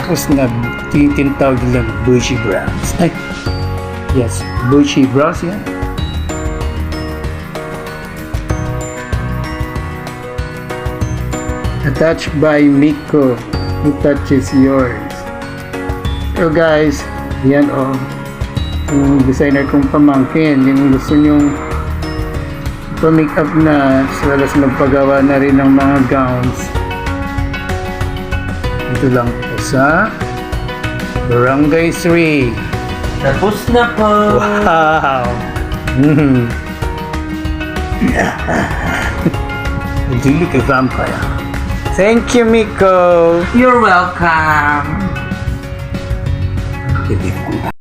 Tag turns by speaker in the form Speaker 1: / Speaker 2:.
Speaker 1: tapos na tinatawag nilang Bushy Brows. Ay, yes, Bushy Brows yan. Attached by Miko. Who touches yours? So guys, yan yung designer kong pamangkin, yung gusto nyong pa-make up na as well as magpagawa na rin ng mga gowns. Ito lang po sa Barangay 3.
Speaker 2: Tapos na po.
Speaker 1: Wow! You look a vampire. Thank you, Miko.
Speaker 2: You're welcome.
Speaker 1: Hindi ko.